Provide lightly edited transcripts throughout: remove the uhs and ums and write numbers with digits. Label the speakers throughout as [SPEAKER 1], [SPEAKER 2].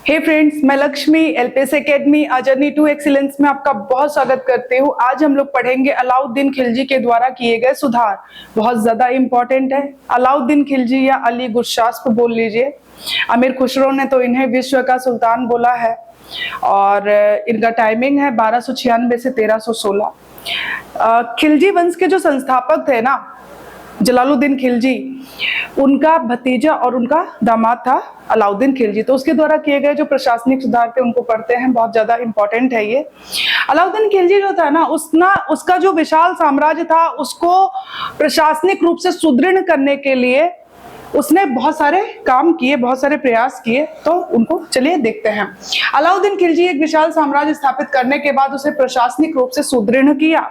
[SPEAKER 1] हे friends, मैं Lakshmi LPS academy a journey to excellence में आपका बहुत स्वागत करती हूँ। आज हम लोग पढ़ेंगे अलाउद्दीन खिलजी के द्वारा किए गए सुधार। बहुत ज्यादा इंपॉर्टेंट है। अलाउद्दीन खिलजी या अली गुरशास्प बोल लीजिए। अमीर खुसरो ने तो इन्हें विश्व का सुल्तान बोला है और इनका टाइमिंग है 1296 से 1316। खिलजी वंश के जो संस्थापक थे ना, जलालुद्दीन खिलजी, उनका भतीजा और उनका दामाद था अलाउद्दीन खिलजी। तो उसके द्वारा किए गए जो प्रशासनिक सुधार थे उनको पढ़ते हैं। बहुत ज्यादा इंपॉर्टेंट है ये। अलाउद्दीन खिलजी जो था ना, उसका जो विशाल साम्राज्य था उसको प्रशासनिक रूप से सुदृढ़ करने के लिए उसने बहुत सारे काम किए, बहुत सारे प्रयास किए। तो उनको चलिए देखते हैं। अलाउद्दीन खिलजी एक विशाल साम्राज्य स्थापित करने के बाद उसे प्रशासनिक रूप से सुदृढ़ किया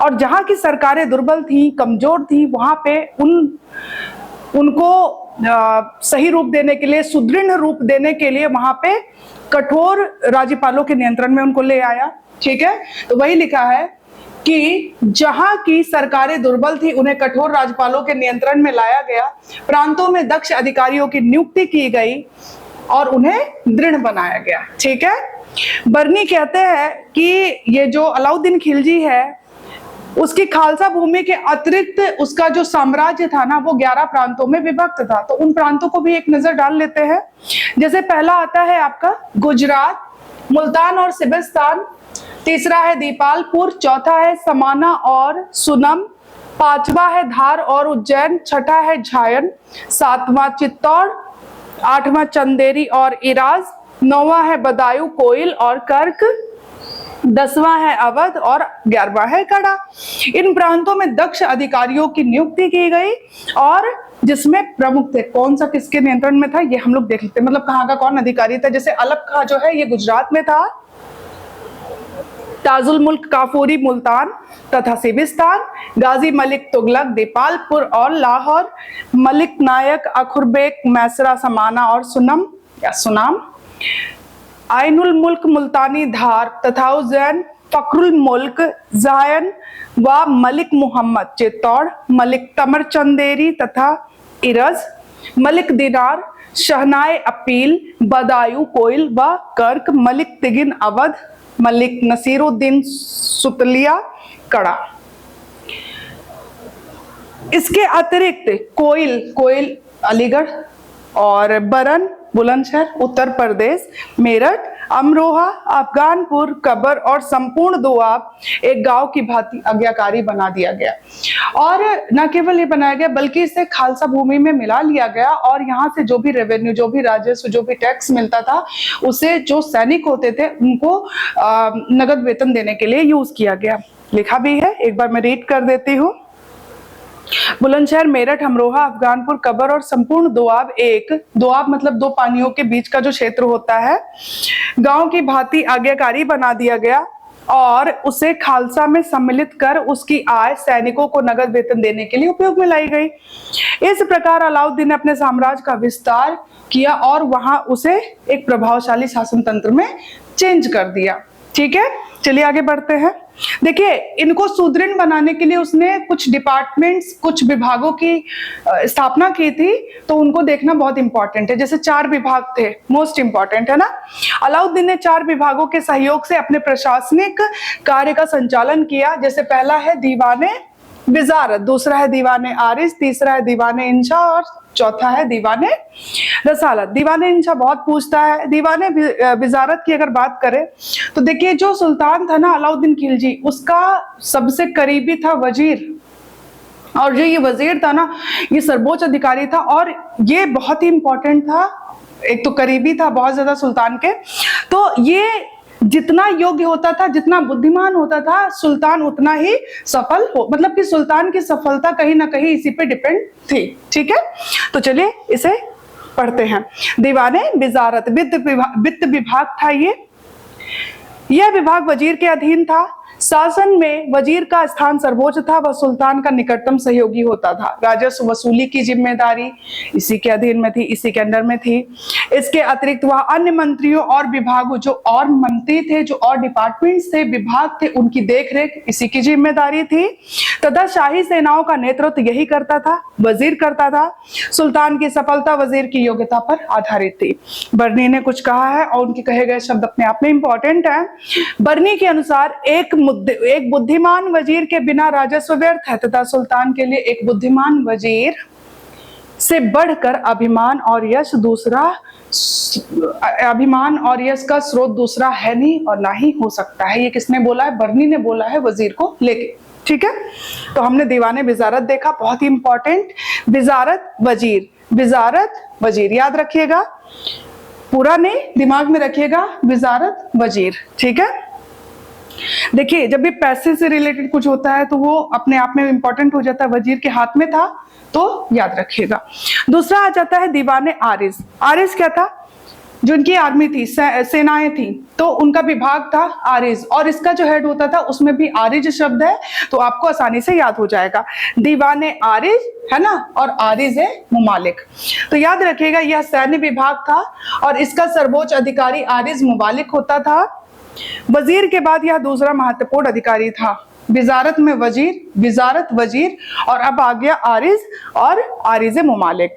[SPEAKER 1] और जहां की सरकारें दुर्बल थी, कमजोर थी, वहां पे उनको सही रूप देने के लिए, सुदृढ़ रूप देने के लिए वहां पे कठोर राज्यपालों के नियंत्रण में उनको ले आया। ठीक है, तो वही लिखा है कि जहां की सरकारें दुर्बल थी उन्हें कठोर राज्यपालों के नियंत्रण में लाया गया, प्रांतों में दक्ष अधिकारियों की नियुक्ति की गई और उन्हें दृढ़ बनाया गया। ठीक है, बर्नी कहते हैं कि ये जो अलाउद्दीन खिलजी है उसकी खालसा भूमि के अतिरिक्त उसका जो साम्राज्य था ना वो 11 प्रांतों में विभक्त था। तो उन प्रांतों को भी एक नजर डाल लेते हैं। जैसे पहला आता है आपका गुजरात, मुल्तान और सिबिस्तान, तीसरा है दीपालपुर, चौथा है समाना और सुनम, पांचवा है धार और उज्जैन, छठा है झायन, सातवां चित्तौड़, आठवां चंदेरी और इराज, नौवां है बदायूं, कोइल और कर्क, 10वां है अवध और 11वां है गढ़ा। इन प्रांतों में दक्ष अधिकारियों की नियुक्ति की गई और जिसमें प्रमुख थे, कौन सा किसके नियंत्रण में था ये हम लोग देख लेते हैं। मतलब कहाँ का कौन अधिकारी था। जैसे अलग का जो है ये गुजरात में था, ताजुल मुल्क काफूरी मुल्तान तथा सिबिस्तान, गाजी मलिक तुगलक दीपालपुर और लाहौर, मलिक नायक अखुरबेक मैसरा समाना और सुनम या सुनाम, आइनुल मुल्क मुल्तानी धार तथा उज्जैन, फखरुल मुल्क जायन व मलिक मुहम्मद चित्तौड़, मलिक तमर चंदेरी तथा इरज, मलिक दिनार, शहनाए अपील, बदायूं, कोइल व कर्क, मलिक तिगिन अवध, मलिक नसीरुद्दीन सुतलिया कड़ा। इसके अतिरिक्त कोइल अलीगढ़ और बरन बुलंदशहर उत्तर प्रदेश, मेरठ, अमरोहा, अफगानपुर, कबर और संपूर्ण दोआब एक गांव की भांति आज्ञाकारी बना दिया गया। और न केवल ये बनाया गया बल्कि इसे खालसा भूमि में मिला लिया गया और यहाँ से जो भी रेवेन्यू, जो भी राजस्व, जो भी टैक्स मिलता था उसे जो सैनिक होते थे उनको नगद वेतन देने के लिए यूज किया गया। लिखा भी है, एक बार मैं रीड कर देती हूँ। बुलंदशहर, मेरठ, अमरोहा, अफगानपुर, कबर और संपूर्ण दोआब दोआब मतलब दो पानियों के बीच का जो क्षेत्र होता है, गांव की भांति आज्ञाकारी बना दिया गया और उसे खालसा में सम्मिलित कर उसकी आय सैनिकों को नगद वेतन देने के लिए उपयोग में लाई गई। इस प्रकार अलाउद्दीन ने अपने साम्राज्य का विस्तार किया और वहां उसे एक प्रभावशाली शासन तंत्र में चेंज कर दिया। ठीक है, चलिए आगे बढ़ते हैं। देखिए, इनको सुदृढ़ बनाने के लिए उसने कुछ डिपार्टमेंट्स, कुछ विभागों की स्थापना की थी। तो उनको देखना बहुत इंपॉर्टेंट है। जैसे 4 विभाग थे, मोस्ट इंपॉर्टेंट है ना। अलाउद्दीन ने 4 विभागों के सहयोग से अपने प्रशासनिक कार्य का संचालन किया। जैसे पहला है दीवाने विजारत, दूसरा है दीवाने आरिज, तीसरा है दीवाने इंशा और चौथा है दीवाने रसालत। दीवाने इंशा बहुत पूछता है। दीवाने विजारत की अगर बात करें तो देखिए, जो सुल्तान था ना अलाउद्दीन खिलजी, उसका सबसे करीबी था वजीर, और जो ये वजीर था ना ये सर्वोच्च अधिकारी था और ये बहुत ही इंपॉर्टेंट था। एक तो करीबी था बहुत ज्यादा सुल्तान के, तो ये जितना योग्य होता था, जितना बुद्धिमान होता था, सुल्तान उतना ही सफल हो, मतलब कि सुल्तान की सफलता कहीं ना कहीं इसी पे डिपेंड थी। ठीक है, तो चलिए इसे पढ़ते हैं। दीवाने विजारत वित्त विभाग था। यह विभाग वजीर के अधीन था। शासन में वजीर का स्थान सर्वोच्च था, वह सुल्तान का निकटतम सहयोगी होता था। राजस्व वसूली की जिम्मेदारी इसी के अधीन में थी, इसी के अंडर में थी। इसके अतिरिक्त वह अन्य मंत्रियों और विभागों, जो और मंत्री थे, जो और डिपार्टमेंट्स थे, विभाग थे, उनकी देखरेख इसी की जिम्मेदारी थी। तथा शाही सेनाओं का नेतृत्व यही करता था, वजीर करता था। सुल्तान की सफलता वजीर की योग्यता पर आधारित थी। बर्नी ने कुछ कहा है और उनके कहे गए शब्द अपने आप में इंपॉर्टेंट है। बर्नी के अनुसार एक बुद्धिमान वजीर के बिना राजस्व व्यर्थ है, तथा सुल्तान के लिए एक बुद्धिमान वजीर से बढ़कर अभिमान और यश का स्रोत दूसरा है नहीं और ना ही हो सकता है। ये किसने बोला है? बर्नी ने बोला है वजीर को लेके। ठीक है, तो हमने दीवाने विजारत देखा, बहुत ही इंपॉर्टेंट। विजारत वजीर, विजारत वजीर याद रखिएगा, पूरा नहीं दिमाग में रखिएगा, विजारत वजीर। ठीक है, देखिए जब भी पैसे से रिलेटेड कुछ होता है तो वो अपने आप में इंपॉर्टेंट हो जाता है। वजीर के हाथ में था तो याद रखिएगा। दूसरा आ जाता है दीवाने आरिज। आरिज क्या था? जो उनकी आर्मी थी, सेनाएं थी, तो उनका विभाग था आरिज, और इसका जो हेड होता था उसमें भी आरिज शब्द है, तो आपको आसानी से याद हो जाएगा। दीवाने आरिज है ना, और आरिज है मुमालिक। तो याद रखिएगा यह सैन्य विभाग था और इसका सर्वोच्च अधिकारी आरिज मुमालिक होता था। वजीर के बाद यह दूसरा महत्वपूर्ण अधिकारी था। विजारत में वजीर, विजारत वजीर, और अब आ गया आरिज और आरिज मुमालिक।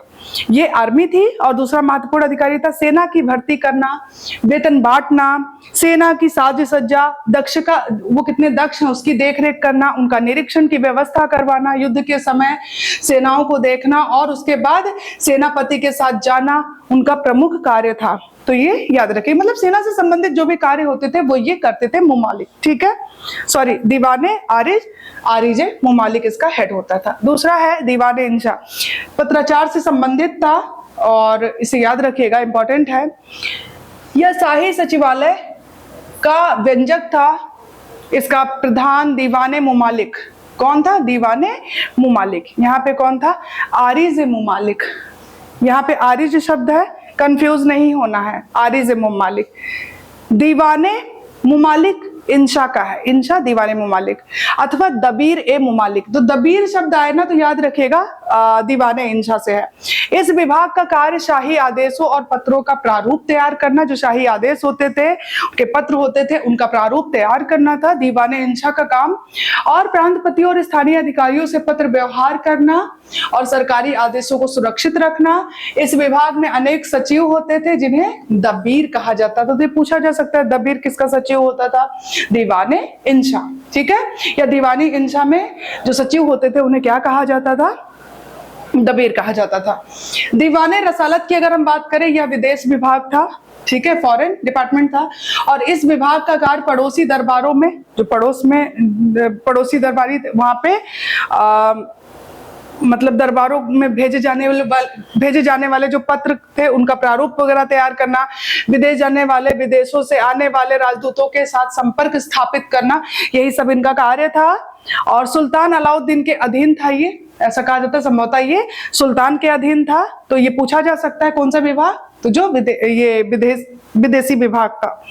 [SPEAKER 1] ये आर्मी थी और दूसरा महत्वपूर्ण अधिकारी था सेना की भर्ती करना, वेतन बांटना, सेना की साज सज्जा, दक्ष का वो कितने दक्ष हैं उसकी देखरेख करना, उनका निरीक्षण की व्यवस्था करवाना, युद्ध के समय सेनाओं को देखना और उसके बाद सेनापति के साथ जाना उनका प्रमुख कार्य था। तो ये याद रखिए, मतलब सेना से संबंधित जो भी कार्य होते थे वो ये करते थे मुमालिक। ठीक है, सॉरी, दीवाने आरिज, आरिज मुमालिक इसका हेड होता था। दूसरा है दीवाने इंशा, पत्राचार से संबंधित था और इसे याद रखिएगा, इंपॉर्टेंट है। यह शाही सचिवालय का व्यंजक था। इसका प्रधान दीवाने मुमालिक कौन था? दीवाने मुमालिक। यहाँ पे कौन था? आरिज मुमालिक। यहाँ पे आरिज शब्द है, कंफ्यूज नहीं होना है, आरिज मुमालिक। दीवाने मुमालिक इंशा का है, इंशा दीवाने मुमालिक, अथवा दबीर ए मुमालिक। तो दबीर शब्द आए ना तो याद रखिएगा दीवाने इंशा से है। इस विभाग का कार्य शाही आदेशों और पत्रों का प्रारूप तैयार करना, जो शाही आदेश होते थे, उनके पत्र होते थे, उनका प्रारूप तैयार करना था दीवाने इंशा का काम। और प्रांतपतियों और स्थानीय अधिकारियों से पत्र व्यवहार करना और सरकारी आदेशों को सुरक्षित रखना। इस विभाग में अनेक सचिव होते थे जिन्हें दबीर कहा जाता था। तो ये पूछा जा सकता है दबीर किसका सचिव होता था? दीवाने इंशा। ठीक है, या दीवानी इंशा में जो सचिव होते थे उन्हें क्या कहा जाता था? दबीर कहा जाता था। दीवाने रसालत की अगर हम बात करें, यह विदेश विभाग था। ठीक है, फॉरेन डिपार्टमेंट था और इस विभाग का कार्य पड़ोसी दरबारों में, जो पड़ोसी दरबारी वहां पे मतलब दरबारों में भेजे जाने वाले जो पत्र थे उनका प्रारूप वगैरह तैयार करना, विदेश जाने वाले, विदेशों से आने वाले राजदूतों के साथ संपर्क स्थापित करना, यही सब इनका कार्य था। और सुल्तान अलाउद्दीन के अधीन था ये, ऐसा कहा जाता है संभवतः ये सुल्तान के अधीन था। तो ये पूछा जा सकता है कौन सा विभाग? तो जो विदेशी विभाग था।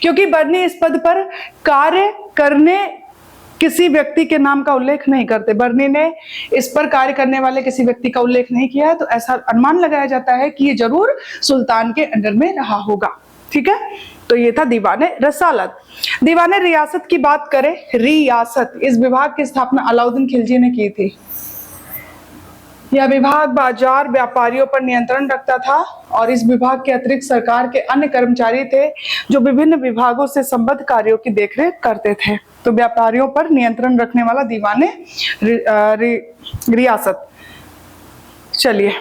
[SPEAKER 1] क्योंकि बर्नी इस पद पर कार्य करने किसी व्यक्ति के नाम का उल्लेख नहीं करते, बर्नी ने इस पर कार्य करने वाले किसी व्यक्ति का उल्लेख नहीं किया है, तो ऐसा अनुमान लगाया जाता है कि ये जरूर सुल्तान के अंडर में रहा होगा। ठीक है, तो ये था दीवाने रसालत। दीवाने रियासत की बात करें, रियासत, इस विभाग की स्थापना अलाउद्दीन खिलजी ने की थी। यह विभाग बाजार व्यापारियों पर नियंत्रण रखता था और इस विभाग के अतिरिक्त सरकार के अन्य कर्मचारी थे जो विभिन्न विभागों से संबद्ध कार्यों की देखरेख करते थे। तो व्यापारियों पर नियंत्रण रखने वाला दीवाने रियासत। चलिए,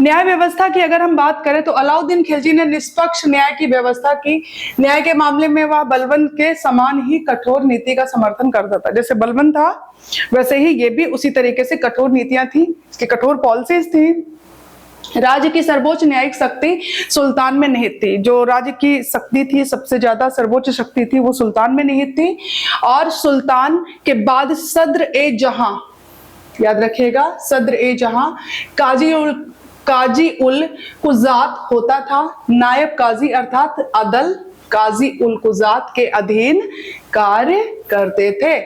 [SPEAKER 1] न्याय व्यवस्था की अगर हम बात करें तो अलाउद्दीन खिलजी ने निष्पक्ष न्याय की व्यवस्था की। न्याय के मामले में वह बलबन के समान ही कठोर नीति का समर्थन करता था। जैसे बलबन था वैसे ही ये भी उसी तरीके से कठोर नीतियां थी, इसकी कठोर पॉलिसीज थी। राज्य की सर्वोच्च न्यायिक शक्ति सुल्तान में निहित थी। जो राज्य की शक्ति थी, सबसे ज्यादा सर्वोच्च शक्ति थी, वो सुल्तान में निहित थी। और सुल्तान के बाद सद्र ए जहां, याद रखिएगा, सद्र ए जहां काजी उल कुजात होता था। नायब काजी अर्थात अदल काजी उल कुजात के अधीन कार्य करते थे।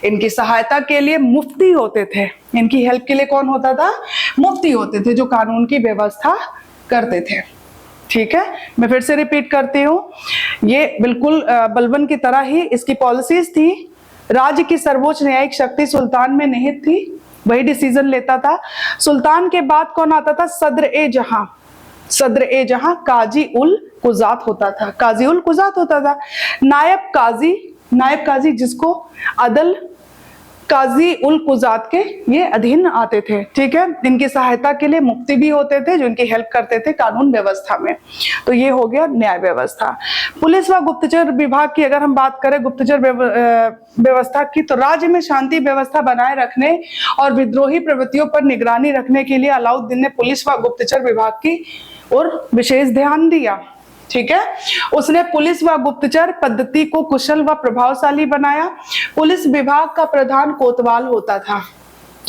[SPEAKER 1] इनकी सहायता के लिए मुफ्ती होते थे। इनकी हेल्प के लिए कौन होता था? मुफ्ती होते थे, जो कानून की व्यवस्था करते थे। ठीक है, मैं फिर से रिपीट करती हूँ, ये बिल्कुल बलबन की तरह ही इसकी पॉलिसीज थी। राज्य की सर्वोच्च न्यायिक शक्ति सुल्तान में निहित थी, वही डिसीजन लेता था। सुल्तान के बाद कौन आता था? सदर ए जहां। सदर ए जहां काजी उल कुजात होता था, काजी उल कुजात होता था। नायब काजी जिसको अदल काजी उल कुजात के ये अधीन आते थे। ठीक है, इनकी सहायता के लिए मुफ्ती भी होते थे, जो इनकी हेल्प करते थे कानून व्यवस्था में। तो ये हो गया न्याय व्यवस्था। पुलिस व गुप्तचर विभाग की अगर हम बात करें, गुप्तचर व्यवस्था की, तो राज्य में शांति व्यवस्था बनाए रखने और विद्रोही प्रवृत्तियों पर निगरानी रखने के लिए अलाउद्दीन ने पुलिस व गुप्तचर विभाग की ओर विशेष ध्यान दिया। ठीक है, उसने पुलिस व गुप्तचर पद्धति को कुशल व प्रभावशाली बनाया। पुलिस विभाग का प्रधान कोतवाल होता था।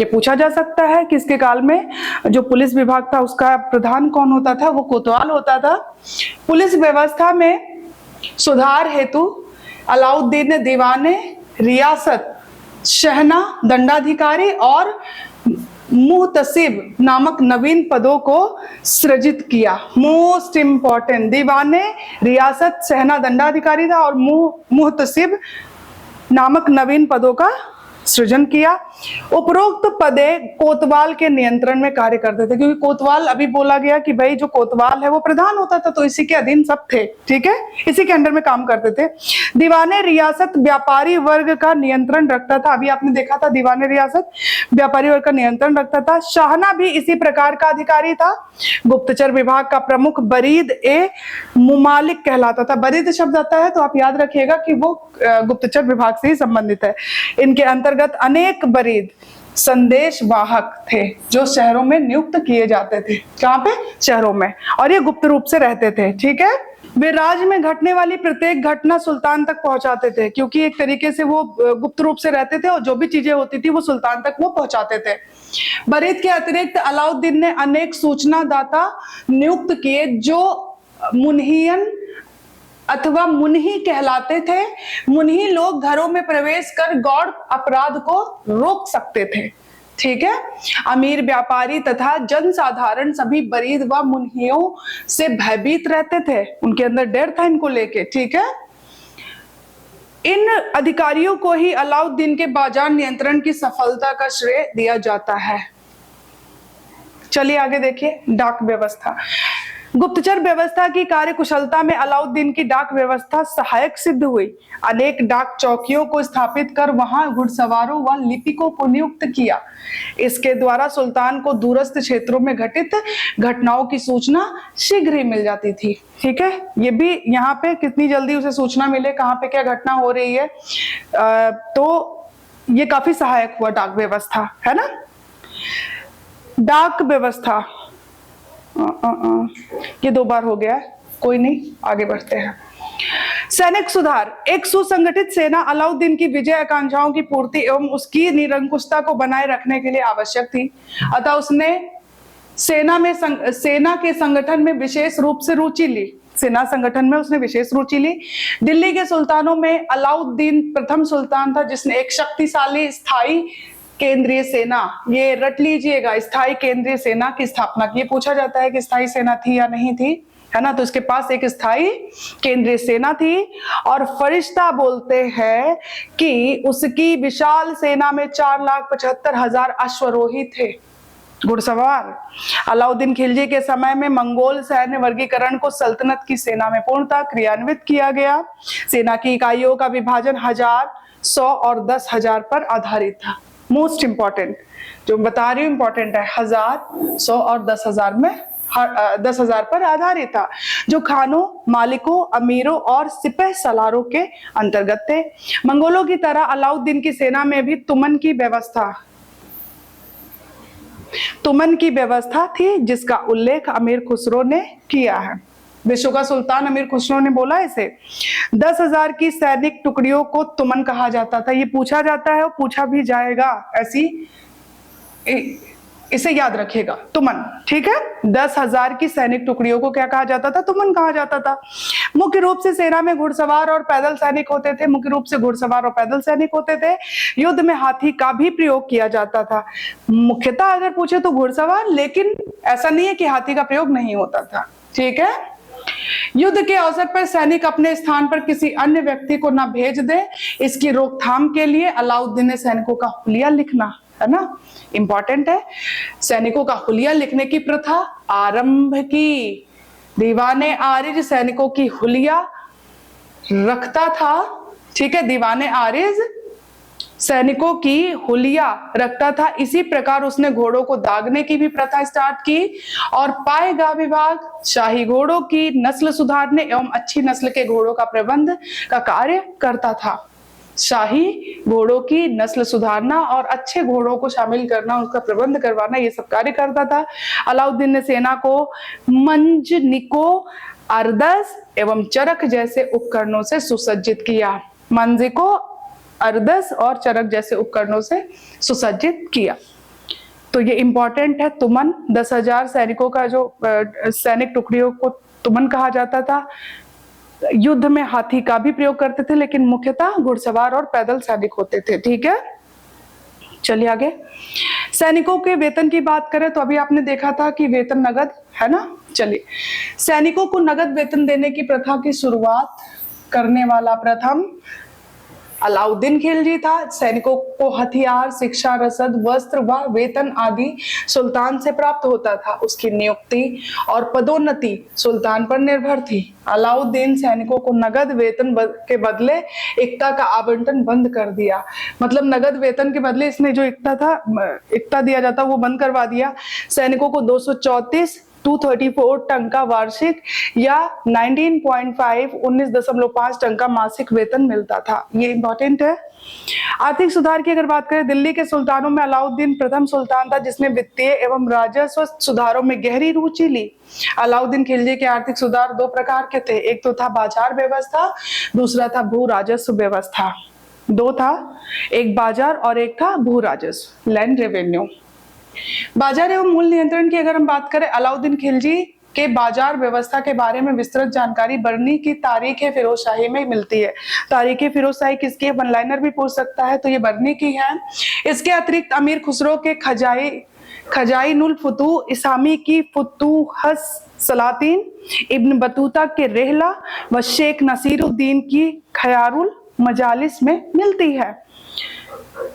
[SPEAKER 1] ये पूछा जा सकता है कि इसके काल में जो पुलिस विभाग था उसका प्रधान कौन होता था? वो कोतवाल होता था। पुलिस व्यवस्था में सुधार हेतु अलाउद्दीन ने दीवाने रियासत, शहना, दंडाधिकारी और मुहतसिब नामक नवीन पदों को सृजित किया। मोस्ट इंपॉर्टेंट, दीवाने रियासत, शहना दंडाधिकारी था और मुहतसिब नामक नवीन पदों का सृजन किया। उपरोक्त पदे कोतवाल के नियंत्रण में कार्य करते थे, क्योंकि कोतवाल, अभी बोला गया कि भाई जो कोतवाल है वो प्रधान होता था, तो इसी के अधीन सब थे। ठीक है, इसी के अंडर में काम करते थे। दीवाने रियासत व्यापारी वर्ग का नियंत्रण रखता था। अभी आपने देखा था, दीवाने रियासत व्यापारी वर्ग का नियंत्रण रखता था। शाहना भी इसी प्रकार का अधिकारी था। गुप्तचर विभाग का प्रमुख बरीद ए मुमालिक कहलाता था। बरीद शब्द आता है तो आप याद रखिएगा कि वो गुप्तचर विभाग से ही संबंधित है। इनके अंतर्गत अनेक बरीद संदेश वाहक थे, जो शहरों में नियुक्त किए जाते थे। कहाँ पे? शहरों में, और ये गुप्त रूप से रहते थे। ठीक है, वे राज्य में घटने वाली प्रत्येक घटना सुल्तान तक पहुंचाते थे, क्योंकि एक तरीके से वो गुप्त रूप से रहते थे और जो भी चीजें होती थी वो सुल्तान तक वो पहुंचाते थे। बरीद के अतिरिक्त अलाउद्दीन ने अनेक सूचना दाता नियुक्त किए, जो मुन्हियन अथवा मुन्ही कहलाते थे। मुन्ही लोग घरों में प्रवेश कर गौड़ अपराध को रोक सकते थे। ठीक है, अमीर व्यापारी तथा जनसाधारण सभी बरीद व मुन्हियों से भयभीत रहते थे, उनके अंदर डर था इनको लेके। ठीक है, इन अधिकारियों को ही अलाउद्दीन के बाजार नियंत्रण की सफलता का श्रेय दिया जाता है। चलिए आगे देखिए, डाक व्यवस्था। गुप्तचर व्यवस्था की कार्यकुशलता में अलाउद्दीन की डाक व्यवस्था सहायक सिद्ध हुई। अनेक डाक चौकियों को स्थापित कर वहां घुड़सवारों व लिपिकों को नियुक्त किया। इसके द्वारा सुल्तान को दूरस्थ क्षेत्रों में घटित घटनाओं की सूचना शीघ्र ही मिल जाती थी। ठीक है, ये भी यहाँ पे कितनी जल्दी उसे सूचना मिले कहाँ पे क्या घटना हो रही है, तो ये काफी सहायक हुआ डाक व्यवस्था, है ना। डाक व्यवस्था ये 2 बार हो गया है, कोई नहीं, आगे बढ़ते हैं। सैनिक सुधार। एक सुसंगठित सेना अलाउद्दीन की विजय आकांक्षाओं की पूर्ति एवं उसकी निरंकुशता को बनाए रखने के लिए आवश्यक थी। अतः उसने सेना के संगठन में विशेष रूप से रुचि ली। सेना संगठन में उसने विशेष रुचि ली। दिल्ली के सुल्तानों में अलाउद्दीन प्रथम सुल्तान था जिसने एक शक्तिशाली स्थायी केंद्रीय सेना, ये रट लीजिएगा, स्थायी केंद्रीय सेना की स्थापना की। ये पूछा जाता है कि स्थायी सेना थी या नहीं थी, है ना। तो इसके पास एक स्थायी केंद्रीय सेना थी और फरिश्ता बोलते हैं कि उसकी विशाल सेना में 4,75,000 अश्वरोही थे, घुड़सवार। अलाउद्दीन खिलजी के समय में मंगोल सैन्य वर्गीकरण को सल्तनत की सेना में पूर्णतः क्रियान्वित किया गया। सेना की इकाइयों का विभाजन 1000, 100 और 10,000 पर आधारित था। मोस्ट इंपॉर्टेंट जो बता रही हूं इंपॉर्टेंट है, 1000, 100 और 10,000 में 10,000 पर आधारित था, जो खानों, मालिकों, अमीरों और सिपह सलारों के अंतर्गत थे। मंगोलों की तरह अलाउद्दीन की सेना में भी तुमन की व्यवस्था थी, जिसका उल्लेख अमीर खुसरो ने किया है। विश्व का सुल्तान अमीर खुसरो ने बोला इसे। 10,000 की सैनिक टुकड़ियों को तुमन कहा जाता था। ये पूछा जाता है और पूछा भी जाएगा, ऐसी इसे याद रखिएगा, तुमन। ठीक है, 10,000 की सैनिक टुकड़ियों को क्या कहा जाता था? तुमन कहा जाता था। मुख्य रूप से सेना में घुड़सवार और पैदल सैनिक होते थे। मुख्य रूप से घुड़सवार और पैदल सैनिक होते थे। युद्ध में हाथी का भी प्रयोग किया जाता था। मुख्यतः अगर पूछे तो घुड़सवार, लेकिन ऐसा नहीं है कि हाथी का प्रयोग नहीं होता था। ठीक है, युद्ध के अवसर पर सैनिक अपने स्थान पर किसी अन्य व्यक्ति को न भेज दे, इसकी रोकथाम के लिए अलाउद्दीन ने सैनिकों का हुलिया लिखना, है ना, इंपॉर्टेंट है, सैनिकों का हुलिया लिखने की प्रथा आरंभ की। दीवाने आरिज सैनिकों की हुलिया रखता था। ठीक है, दीवाने आरिज सैनिकों की हुलिया रखता था। इसी प्रकार उसने घोड़ों को दागने की भी प्रथा स्टार्ट की और पाएगा विभाग शाही घोड़ों की नस्ल सुधारने एवं अच्छी नस्ल के घोड़ों का प्रबंध का कार्य करता था। शाही घोड़ों की नस्ल सुधारना और अच्छे घोड़ों को शामिल करना, उसका प्रबंध करवाना, ये सब कार्य करता था। अलाउद्दीन ने सेना को मंजनिकों, अरदस एवं चरक जैसे उपकरणों से सुसज्जित किया। मंजिकों, अरदस और चरक जैसे उपकरणों से सुसज्जित किया। तो ये इंपॉर्टेंट है। तुमन 10,000 सैनिकों का जो सैनिक टुकड़ियों को तुमन कहा जाता था। युद्ध में हाथी का भी प्रयोग करते थे, लेकिन मुख्यतः घुड़सवार और पैदल सैनिक होते थे। ठीक है, चलिए आगे। सैनिकों के वेतन की बात करें तो अभी आपने देखा था कि वेतन नगद है ना। चलिए, सैनिकों को नगद वेतन देने की प्रथा की शुरुआत करने वाला प्रथम अलाउद्दीन खिलजी था। सैनिकों को हथियार, शिक्षा, रसद, वस्त्र व वेतन आदि सुल्तान से प्राप्त होता था। उसकी नियुक्ति और पदोन्नति सुल्तान पर निर्भर थी। अलाउद्दीन सैनिकों को नगद वेतन के बदले इक्ता का आवंटन बंद कर दिया। मतलब नगद वेतन के बदले इसने जो इक्ता दिया जाता वो बंद करवा दिया। सैनिकों को 234 टन का वार्षिक या 19.5 टन का मासिक वेतन मिलता था। ये इंपॉर्टेंट है। आर्थिक सुधार की अगर बात करें, दिल्ली के सुल्तानों में अलाउद्दीन प्रथम सुल्तान था जिसने वित्तीय एवं राजस्व सुधारों में गहरी रुचि ली। अलाउद्दीन खिलजी के आर्थिक सुधार दो प्रकार के थे। एक तो था बाजार व्यवस्था, दूसरा था भू राजस्व व्यवस्था। दो था, एक बाजार और एक था भू राजस्व, लैंड रेवेन्यू। बाजार एवं मूल्य नियंत्रण की अगर हम बात करें, अलाउद्दीन खिलजी के बाजार व्यवस्था के बारे में विस्तृत जानकारी बरनी की तारीख फिरोजशाही में मिलती है। तारीख फिरोजशाही किसकी है? वन लाइनर भी पूछ सकता है, तो ये बरनी की है। इसके अतिरिक्त अमीर खुसरो के खजाइनुल फुतूह, इसामी की फुतूहस सलातीन, इब्न बतूता के रेहला व शेख नसीरुद्दीन की खयारुल मजालिस में मिलती है।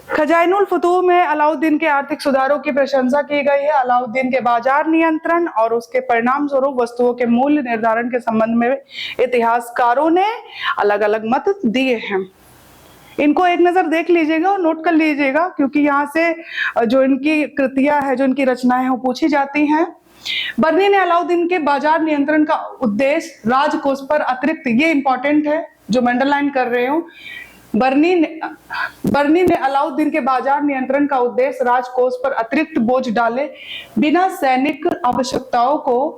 [SPEAKER 1] खजाइनुल फुतूह में अलाउद्दीन के आर्थिक सुधारों की प्रशंसा की गई है। अलाउद्दीन के बाजार नियंत्रण और उसके परिणाम स्वरूप वस्तुओं के मूल्य निर्धारण के संबंध में इतिहासकारों ने अलग अलग मत दिए हैं। इनको एक नजर देख लीजिएगा और नोट कर लीजिएगा, क्योंकि यहाँ से जो इनकी कृतियां है, जो इनकी रचनाएं हैं, वो पूछी जाती हैं। बर्नी ने अलाउद्दीन के बाजार नियंत्रण का उद्देश्य राजकोष पर अतिरिक्त, ये इंपॉर्टेंट है जो मैं अंडरलाइन कर रही हूँ, बर्नी ने अलाउद्दीन के बाजार नियंत्रण का उद्देश्य राजकोष पर अतिरिक्त बोझ डाले बिना सैनिक आवश्यकताओं को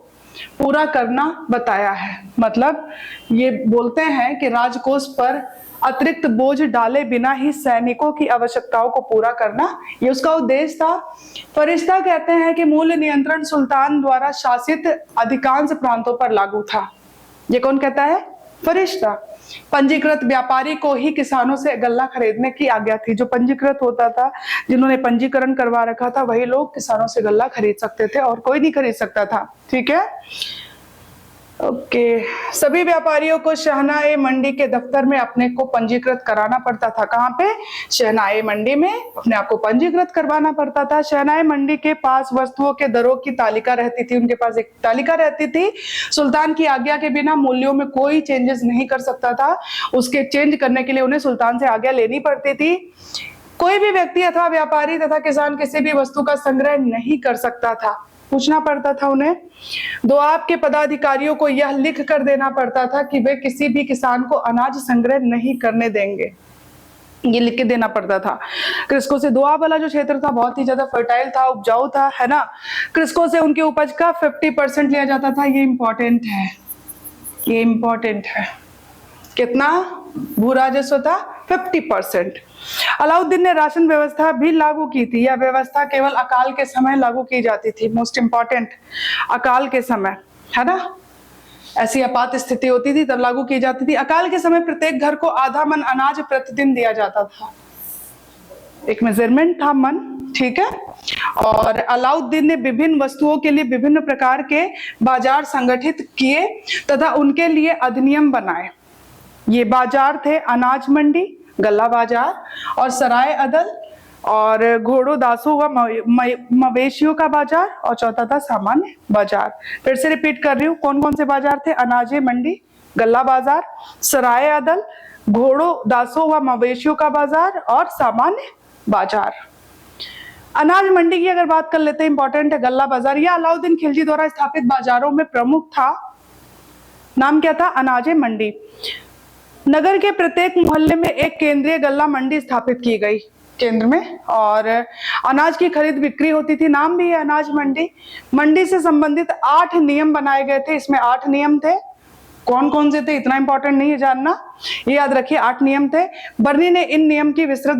[SPEAKER 1] पूरा करना बताया है। मतलब ये बोलते हैं कि राजकोष पर अतिरिक्त बोझ डाले बिना ही सैनिकों की आवश्यकताओं को पूरा करना, ये उसका उद्देश्य था। फरिश्ता कहते हैं कि मूल्य नियंत्रण सुल्तान द्वारा शासित अधिकांश प्रांतों पर लागू था। ये कौन कहता है? फरिश्ता। पंजीकृत व्यापारी को ही किसानों से गल्ला खरीदने की आज्ञा थी। जो पंजीकृत होता था, जिन्होंने पंजीकरण करवा रखा था, वही लोग किसानों से गल्ला खरीद सकते थे और कोई नहीं खरीद सकता था। ठीक है, ओके। सभी व्यापारियों को शहनाए मंडी के दफ्तर में अपने को पंजीकृत कराना पड़ता था। कहाँ पे? शहनाए मंडी में अपने आप को पंजीकृत करवाना पड़ता था। शहनाए मंडी के पास वस्तुओं के दरों की तालिका रहती थी। उनके पास एक तालिका रहती थी। सुल्तान की आज्ञा के बिना मूल्यों में कोई चेंजेस नहीं कर सकता था। उसके चेंज करने के लिए उन्हें सुल्तान से आज्ञा लेनी पड़ती थी। कोई भी व्यक्ति अथवा व्यापारी तथा किसान किसी भी वस्तु का संग्रह नहीं कर सकता था, पूछना पड़ता था उन्हें। दोआब के पदाधिकारियों को यह लिख कर देना पड़ता था कि वे किसी भी किसान को अनाज संग्रह नहीं करने देंगे, ये लिख के देना पड़ता था। कृषकों से दोआब वाला जो क्षेत्र था बहुत ही ज्यादा फर्टाइल था, उपजाऊ था, है ना। कृषकों से उनकी उपज का 50% लिया जाता था। ये इंपॉर्टेंट है, ये इंपॉर्टेंट है। कितना भू राजस्व था? 50%। अलाउद्दीन ने राशन व्यवस्था भी लागू की थी। यह व्यवस्था केवल अकाल के समय लागू की जाती थी। मोस्ट इंपॉर्टेंट, अकाल के समय, है ना, ऐसी आपात स्थिति होती थी तब लागू की जाती थी। अकाल के समय प्रत्येक घर को आधा मन अनाज प्रतिदिन दिया जाता था। एक मेजरमेंट था मन, ठीक है। और अलाउद्दीन ने विभिन्न वस्तुओं के लिए विभिन्न प्रकार के बाजार संगठित किए तथा उनके लिए अधिनियम बनाए। ये बाजार थे अनाज मंडी, गल्ला बाजार और सराय अदल और घोड़ों दासों व मवेशियों का बाजार, और चौथा था सामान्य बाजार। फिर से रिपीट कर रही हूँ, कौन कौन से बाजार थे? अनाजे मंडी, गल्ला बाजार, सराय अदल, घोड़ों दासों व मवेशियों का बाजार और सामान्य बाजार। अनाज मंडी की अगर बात कर लेते हैं, इंपॉर्टेंट है गल्ला बाजार। यह अलाउद्दीन खिलजी द्वारा स्थापित बाजारों में प्रमुख था। नाम क्या था? अनाजे मंडी। नगर के प्रत्येक मोहल्ले में एक केंद्रीय गल्ला मंडी स्थापित की गई केंद्र में, और अनाज की खरीद बिक्री होती थी। नाम भी है अनाज मंडी। मंडी से संबंधित 8 नियम बनाए गए थे। इसमें 8 नियम थे। कौन कौन से थे इतना इंपॉर्टेंट नहीं है जानना, ये याद रखिए 8 नियम थे। बर्नी ने इन नियम की विस्तृत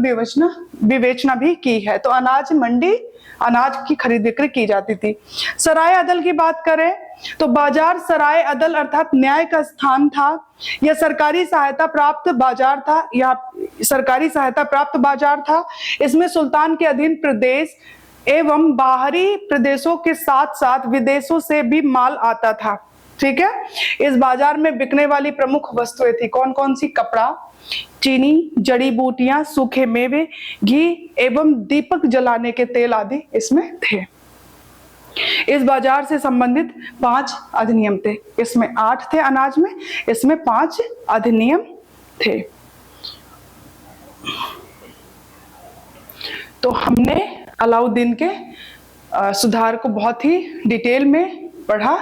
[SPEAKER 1] विवेचना भी की है। तो अनाज मंडी, अनाज की खरीद बिक्री की जाती थी। सराय अदल की बात करें तो बाजार सराय अदल अर्थात न्याय का स्थान था। यह सरकारी सहायता प्राप्त बाजार था। यह सरकारी सहायता प्राप्त बाजार था। इसमें सुल्तान के अधीन प्रदेश एवं बाहरी प्रदेशों के साथ साथ विदेशों से भी माल आता था, ठीक है। इस बाजार में बिकने वाली प्रमुख वस्तुएं थी कौन कौन सी? कपड़ा, चीनी, जड़ी बूटियां, सूखे मेवे, घी एवं दीपक जलाने के तेल आदि इसमें थे। इस बाजार से संबंधित 5 अधिनियम थे। इसमें 8 थे अनाज में, इसमें 5 अधिनियम थे। तो हमने अलाउद्दीन के सुधार को बहुत ही डिटेल में पढ़ा,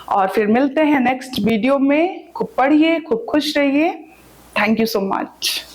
[SPEAKER 1] और फिर मिलते हैं नेक्स्ट वीडियो में। खूब पढ़िए, खूब खुश रहिए। Thank you so much.